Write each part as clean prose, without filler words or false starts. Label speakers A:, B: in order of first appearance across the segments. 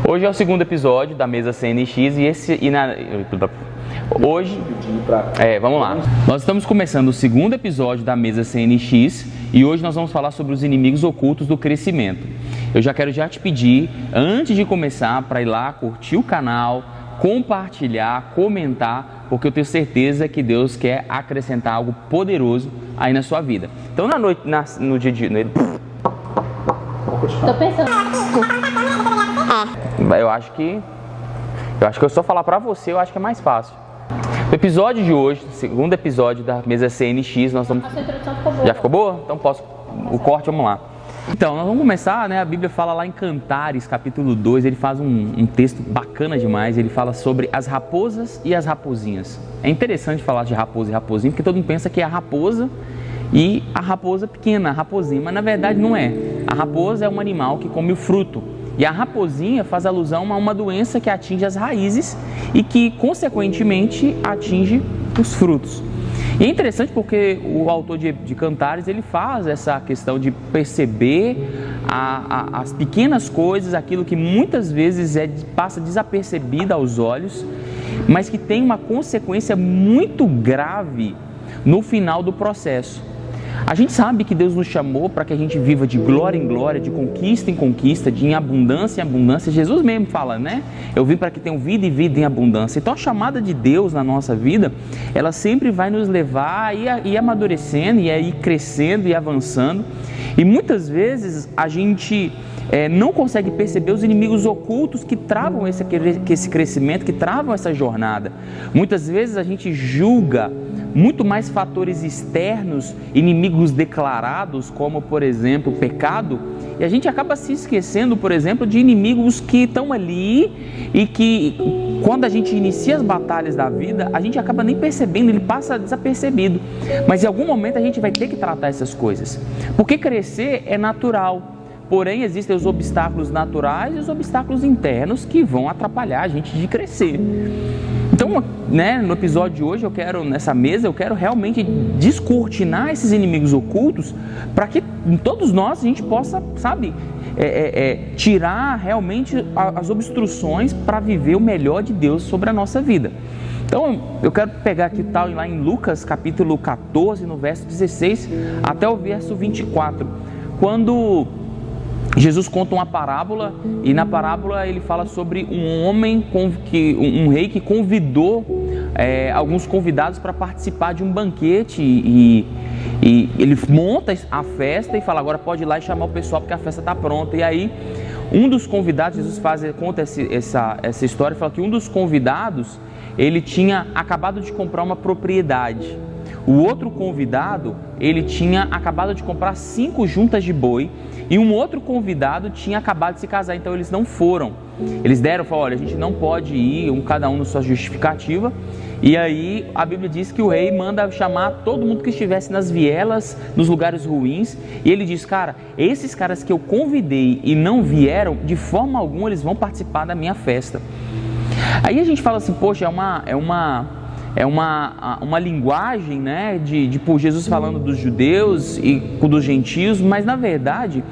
A: Hoje é o segundo episódio da mesa CNX vamos lá. Nós estamos começando o segundo episódio da mesa CNX e hoje nós vamos falar sobre os inimigos ocultos do crescimento. Eu já quero te pedir, antes de começar, para ir lá curtir o canal, compartilhar, comentar, porque eu tenho certeza que Deus quer acrescentar algo poderoso aí na sua vida. Então no dia de...
B: Tô pensando.
A: Eu acho que eu só falar pra você, eu acho que é mais fácil. O episódio de hoje, segundo episódio da mesa CNX, nós vamos...
B: A sua introdução ficou boa.
A: Já ficou boa? Então o corte, vamos lá. Então, nós vamos começar, né? A Bíblia fala lá em Cantares, capítulo 2, ele faz um texto bacana demais, ele fala sobre as raposas e as raposinhas. É interessante falar de raposa e raposinha, porque todo mundo pensa que é a raposa e a raposa pequena, a raposinha, mas na verdade não é. A raposa é um animal que come o fruto. E a raposinha faz alusão a uma doença que atinge as raízes e que, consequentemente, atinge os frutos. E é interessante porque o autor de Cantares, ele faz essa questão de perceber as pequenas coisas, aquilo que muitas vezes passa desapercebida aos olhos, mas que tem uma consequência muito grave no final do processo. A gente sabe que Deus nos chamou para que a gente viva de glória em glória, de conquista em conquista, de abundância em abundância. Jesus mesmo fala, né? Eu vim para que tenham vida e vida em abundância. Então a chamada de Deus na nossa vida, ela sempre vai nos levar a ir amadurecendo e a ir crescendo e avançando. E muitas vezes a gente não consegue perceber os inimigos ocultos que travam esse crescimento, que travam essa jornada. Muitas vezes a gente julga muito mais fatores externos, inimigos declarados, como por exemplo o pecado, e a gente acaba se esquecendo, por exemplo, de inimigos que estão ali e que quando a gente inicia as batalhas da vida, a gente acaba nem percebendo, ele passa desapercebido, mas em algum momento a gente vai ter que tratar essas coisas, porque crescer é natural. Porém, existem os obstáculos naturais e os obstáculos internos que vão atrapalhar a gente de crescer. Então, né, no episódio de hoje, nessa mesa, eu quero realmente descortinar esses inimigos ocultos para que todos nós a gente possa, tirar realmente as obstruções para viver o melhor de Deus sobre a nossa vida. Então, eu quero pegar aqui lá em Lucas, capítulo 14, no verso 16 até o verso 24, quando Jesus conta uma parábola, e na parábola ele fala sobre um rei que convidou alguns convidados para participar de um banquete e ele monta a festa e fala, agora pode ir lá e chamar o pessoal porque a festa está pronta. E aí um dos convidados, Jesus conta essa história, fala que um dos convidados, ele tinha acabado de comprar uma propriedade. O outro convidado, ele tinha acabado de comprar 5 juntas de boi, e um outro convidado tinha acabado de se casar, então eles não foram. Eles falaram, olha, a gente não pode ir, cada um na sua justificativa. E aí a Bíblia diz que o rei manda chamar todo mundo que estivesse nas vielas, nos lugares ruins, e ele diz, cara, esses caras que eu convidei e não vieram, de forma alguma eles vão participar da minha festa. Aí a gente fala assim, poxa, é uma linguagem, né, por Jesus falando dos judeus e dos gentios, mas na verdade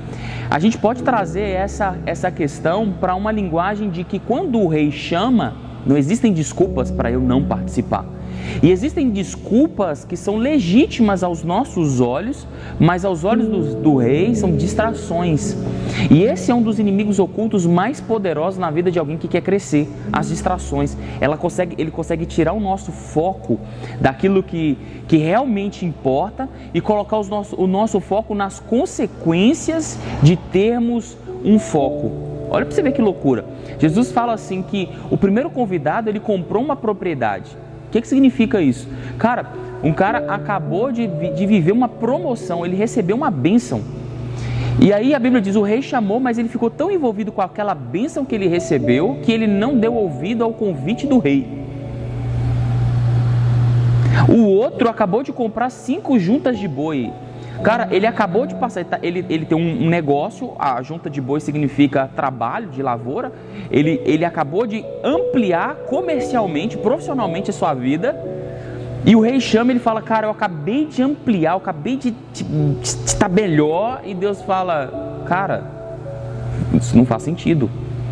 A: a gente pode trazer essa questão para uma linguagem de que quando o rei chama, não existem desculpas para eu não participar. E existem desculpas que são legítimas aos nossos olhos, mas aos olhos do rei são distrações. E esse é um dos inimigos ocultos mais poderosos na vida de alguém que quer crescer, as distrações. Ele consegue tirar o nosso foco daquilo que realmente importa e colocar o nosso foco nas consequências de termos um foco. Olha para você ver que loucura. Jesus fala assim que o primeiro convidado, ele comprou uma propriedade. O que significa isso? Um cara acabou de viver uma promoção, ele recebeu uma bênção. E aí a Bíblia diz, o rei chamou, mas ele ficou tão envolvido com aquela bênção que ele recebeu, que ele não deu ouvido ao convite do rei. O outro acabou de comprar 5 juntas de boi. Cara, ele acabou de passar, ele tem um negócio, a junta de boi significa trabalho de lavoura, ele acabou de ampliar comercialmente, profissionalmente a sua vida, e o rei chama e ele fala, cara, eu acabei de ampliar, eu acabei de estar melhor, e Deus fala, cara, isso não faz sentido.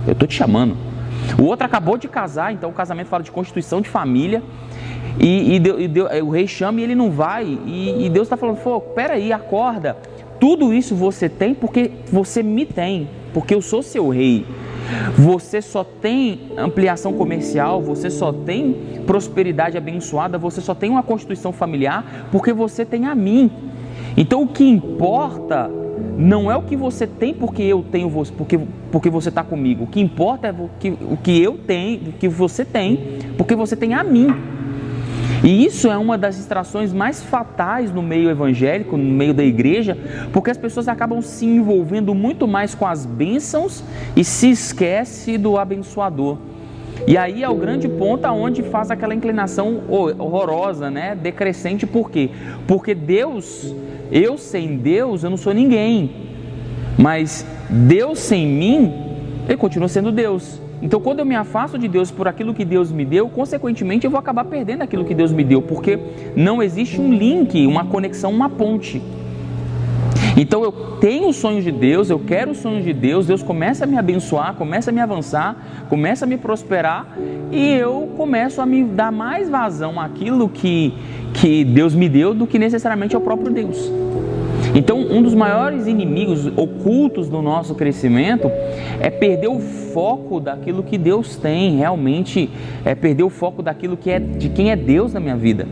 A: eu estou te chamando. O outro acabou de casar, então o casamento fala de constituição de família, e o rei chama e ele não vai, e Deus está falando, pô, peraí, acorda, tudo isso você tem porque você me tem, porque eu sou seu rei. Você só tem ampliação comercial, você só tem prosperidade abençoada, você só tem uma constituição familiar porque você tem a mim. Então o que importa não é o que você tem porque eu tenho você, porque você está comigo. O que importa é o que eu tenho, o que você tem, porque você tem a mim. E isso é uma das distrações mais fatais no meio evangélico, no meio da igreja, porque as pessoas acabam se envolvendo muito mais com as bênçãos e se esquece do abençoador. E aí é o grande ponto aonde faz aquela inclinação horrorosa, né? Decrescente. Por quê? Porque Deus, eu sem Deus, eu não sou ninguém. Mas Deus sem mim, Ele continua sendo Deus. Então quando eu me afasto de Deus por aquilo que Deus me deu, consequentemente eu vou acabar perdendo aquilo que Deus me deu, porque não existe um link, uma conexão, uma ponte. Então eu tenho os sonhos de Deus, eu quero os sonhos de Deus, Deus começa a me abençoar, começa a me avançar, começa a me prosperar, e eu começo a me dar mais vazão àquilo que Deus me deu do que necessariamente ao próprio Deus. Então, um dos maiores inimigos ocultos do nosso crescimento é perder o foco daquilo que Deus tem, realmente é perder o foco daquilo que é de quem é Deus na minha vida.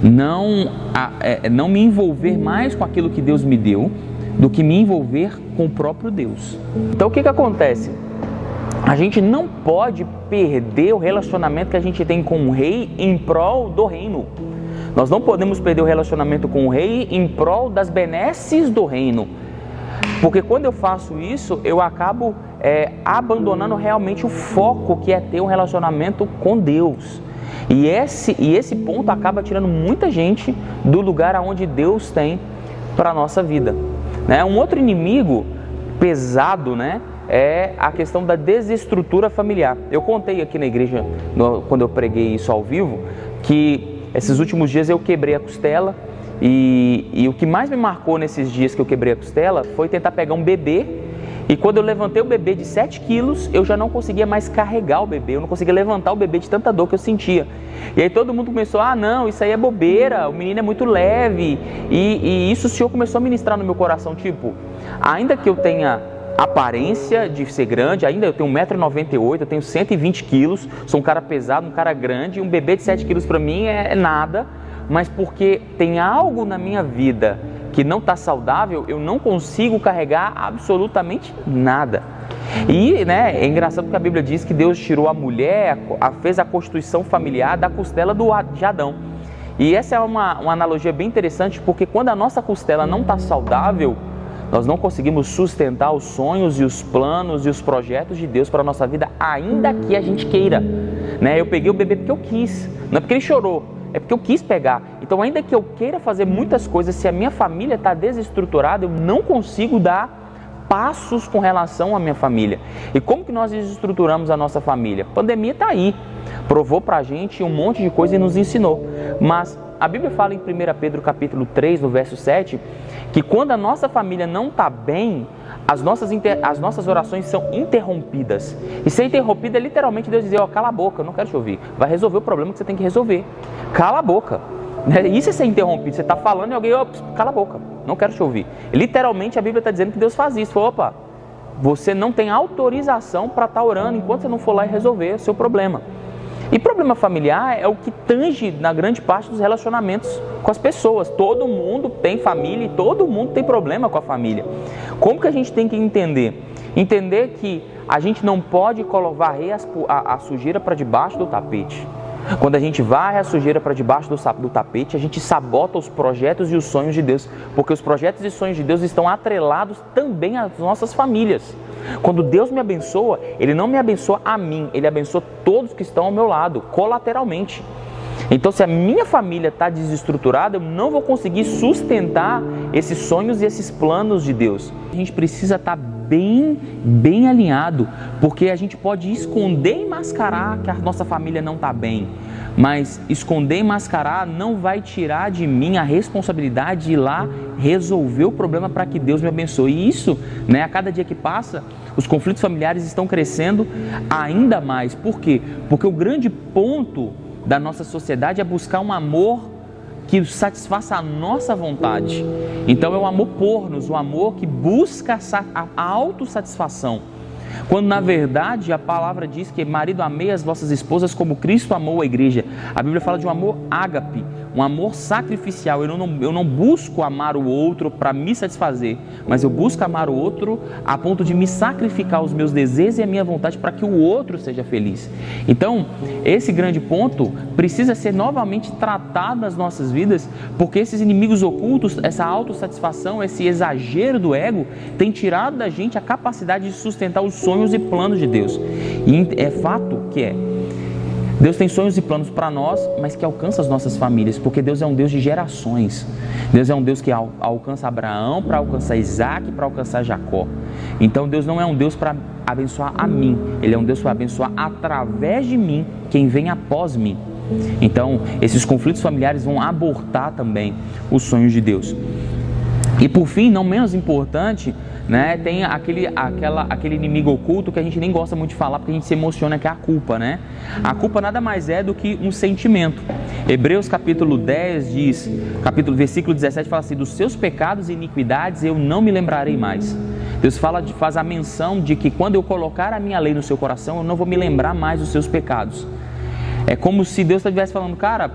A: Não me envolver mais com aquilo que Deus me deu do que me envolver com o próprio Deus. Então, o que acontece? A gente não pode perder o relacionamento que a gente tem com o rei em prol do reino. Nós não podemos perder o relacionamento com o rei em prol das benesses do reino. Porque quando eu faço isso, eu acabo abandonando realmente o foco que é ter um relacionamento com Deus. E esse ponto acaba tirando muita gente do lugar aonde Deus tem para a nossa vida. Um outro inimigo pesado, é a questão da desestrutura familiar. Eu contei aqui na igreja, quando eu preguei isso ao vivo, que esses últimos dias eu quebrei a costela e o que mais me marcou nesses dias que eu quebrei a costela foi tentar pegar um bebê, e quando eu levantei o bebê de 7 quilos, eu já não conseguia mais carregar o bebê, eu não conseguia levantar o bebê de tanta dor que eu sentia. E aí todo mundo começou, não, isso aí é bobeira, o menino é muito leve, e isso o Senhor começou a ministrar no meu coração, tipo, ainda que eu tenha aparência de ser grande, ainda eu tenho 1,98 m, eu tenho 120 quilos, sou um cara pesado, um cara grande, um bebê de 7 quilos para mim é nada, mas porque tem algo na minha vida que não está saudável, eu não consigo carregar absolutamente nada. E é engraçado porque a Bíblia diz que Deus tirou a mulher, fez a constituição familiar da costela de Adão. E essa é uma analogia bem interessante, porque quando a nossa costela não está saudável, nós não conseguimos sustentar os sonhos e os planos e os projetos de Deus para a nossa vida, ainda que a gente queira. Eu peguei o bebê porque eu quis, não é porque ele chorou, é porque eu quis pegar. Então, ainda que eu queira fazer muitas coisas, se a minha família está desestruturada, eu não consigo dar passos com relação à minha família. E como que nós desestruturamos a nossa família? A pandemia está aí, provou para a gente um monte de coisa e nos ensinou. Mas a Bíblia fala em 1 Pedro capítulo 3, no verso 7, que quando a nossa família não está bem, as nossas orações são interrompidas. E ser interrompida é literalmente Deus dizer, cala a boca, eu não quero te ouvir. Vai resolver o problema que você tem que resolver. Cala a boca. Isso é ser interrompido. Você está falando e alguém, cala a boca, não quero te ouvir. E, literalmente a Bíblia está dizendo que Deus faz isso. Opa, você não tem autorização para estar orando enquanto você não for lá e resolver o seu problema. E problema familiar é o que tange na grande parte dos relacionamentos com as pessoas. Todo mundo tem família e todo mundo tem problema com a família. Como que a gente tem que entender? Entender que a gente não pode varrer a sujeira para debaixo do tapete. Quando a gente varre a sujeira para debaixo do tapete, a gente sabota os projetos e os sonhos de Deus, porque os projetos e sonhos de Deus estão atrelados também às nossas famílias. Quando Deus me abençoa, Ele não me abençoa a mim, Ele abençoa todos que estão ao meu lado, colateralmente. Então, se a minha família está desestruturada, eu não vou conseguir sustentar esses sonhos e esses planos de Deus. A gente precisa estar bem alinhado, porque a gente pode esconder e mascarar que a nossa família não está bem, mas esconder e mascarar não vai tirar de mim a responsabilidade de ir lá resolver o problema para que Deus me abençoe. E isso, a cada dia que passa, os conflitos familiares estão crescendo ainda mais. Por quê? Porque o grande ponto da nossa sociedade é buscar um amor que satisfaça a nossa vontade. Então é o amor pornos, o amor que busca a autossatisfação. Quando na verdade a palavra diz que marido, amei as vossas esposas como Cristo amou a igreja. A Bíblia fala de um amor ágape, um amor sacrificial. Eu não busco amar o outro para me satisfazer, mas eu busco amar o outro a ponto de me sacrificar os meus desejos e a minha vontade para que o outro seja feliz. Então, esse grande ponto precisa ser novamente tratado nas nossas vidas, porque esses inimigos ocultos, essa autossatisfação, esse exagero do ego, tem tirado da gente a capacidade de sustentar os sonhos e planos de Deus. E é fato que Deus tem sonhos e planos para nós, mas que alcança as nossas famílias, porque Deus é um Deus de gerações. Deus é um Deus que alcança Abraão, para alcançar Isaac, para alcançar Jacó. Então Deus não é um Deus para abençoar a mim, Ele é um Deus para abençoar através de mim quem vem após mim. Então esses conflitos familiares vão abortar também os sonhos de Deus. E por fim, não menos importante, né, tem aquele inimigo oculto que a gente nem gosta muito de falar porque a gente se emociona, que é a culpa, né? A culpa nada mais é do que um sentimento. Hebreus capítulo 10 diz, versículo 17 fala assim: dos seus pecados e iniquidades eu não me lembrarei mais. Deus faz a menção de que quando eu colocar a minha lei no seu coração, eu não vou me lembrar mais dos seus pecados. É como se Deus estivesse falando: cara,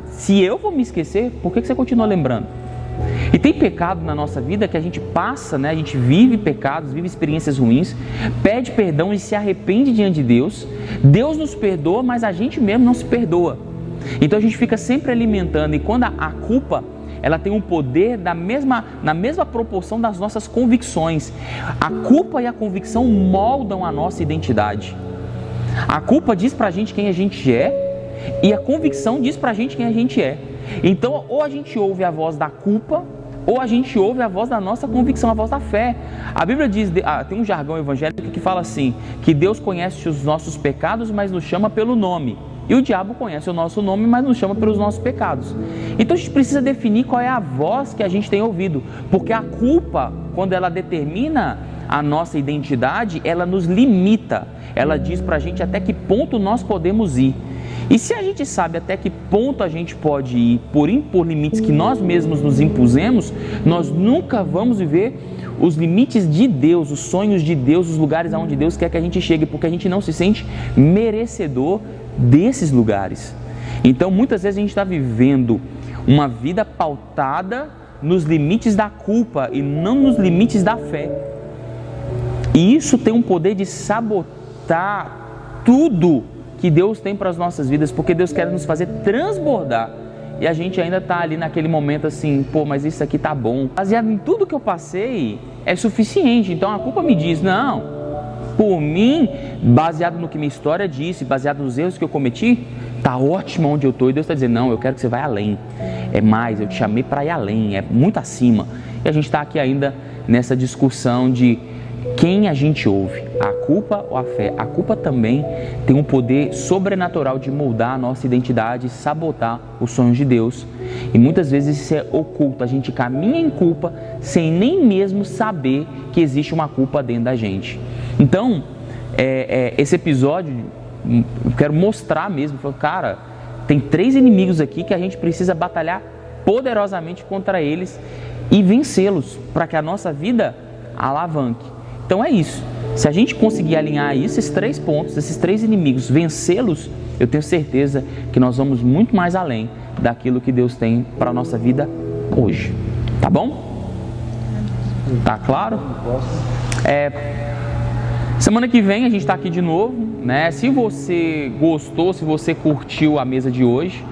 A: se eu vou me esquecer, por que você continua lembrando? E tem pecado na nossa vida que a gente passa, né? A gente vive pecados, vive experiências ruins, pede perdão e se arrepende diante de Deus. Deus nos perdoa, mas a gente mesmo não se perdoa. Então a gente fica sempre alimentando, e quando a culpa, ela tem um poder na mesma proporção das nossas convicções. A culpa e a convicção moldam a nossa identidade. A culpa diz pra gente quem a gente é, e a convicção diz pra gente quem a gente é. Então, ou a gente ouve a voz da culpa, ou a gente ouve a voz da nossa convicção, a voz da fé. A Bíblia diz, tem um jargão evangélico que fala assim, que Deus conhece os nossos pecados, mas nos chama pelo nome. E o diabo conhece o nosso nome, mas nos chama pelos nossos pecados. Então a gente precisa definir qual é a voz que a gente tem ouvido. Porque a culpa, quando ela determina a nossa identidade, ela nos limita. Ela diz pra gente até que ponto nós podemos ir. E se a gente sabe até que ponto a gente pode ir por impor limites que nós mesmos nos impusemos, nós nunca vamos viver os limites de Deus, os sonhos de Deus, os lugares aonde Deus quer que a gente chegue, porque a gente não se sente merecedor desses lugares. Então muitas vezes a gente está vivendo uma vida pautada nos limites da culpa e não nos limites da fé. E isso tem um poder de sabotar tudo que Deus tem para as nossas vidas, porque Deus quer nos fazer transbordar, e a gente ainda está ali naquele momento assim, pô, mas isso aqui tá bom, baseado em tudo que eu passei, é suficiente. Então a culpa me diz, não, por mim, baseado no que minha história disse, baseado nos erros que eu cometi, tá ótimo onde eu estou, e Deus está dizendo, não, eu quero que você vá além, é mais, eu te chamei para ir além, é muito acima. E a gente está aqui ainda nessa discussão de quem a gente ouve, a culpa ou a fé. A culpa também tem um poder sobrenatural de moldar a nossa identidade, sabotar os sonhos de Deus. E muitas vezes isso é oculto, a gente caminha em culpa sem nem mesmo saber que existe uma culpa dentro da gente. Então, esse episódio, eu quero mostrar mesmo, cara, tem 3 inimigos aqui que a gente precisa batalhar poderosamente contra eles e vencê-los, para que a nossa vida alavanque. Então é isso, se a gente conseguir alinhar esses 3 pontos, esses 3 inimigos, vencê-los, eu tenho certeza que nós vamos muito mais além daquilo que Deus tem para a nossa vida hoje, tá bom? Tá claro? Semana que vem a gente está aqui de novo, né? Se você gostou, se você curtiu a mesa de hoje,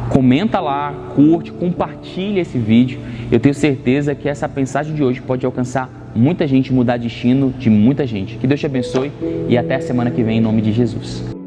A: comenta lá, curte, compartilha esse vídeo. Eu tenho certeza que essa mensagem de hoje pode alcançar muita gente, mudar destino de muita gente. Que Deus te abençoe e até a semana que vem em nome de Jesus.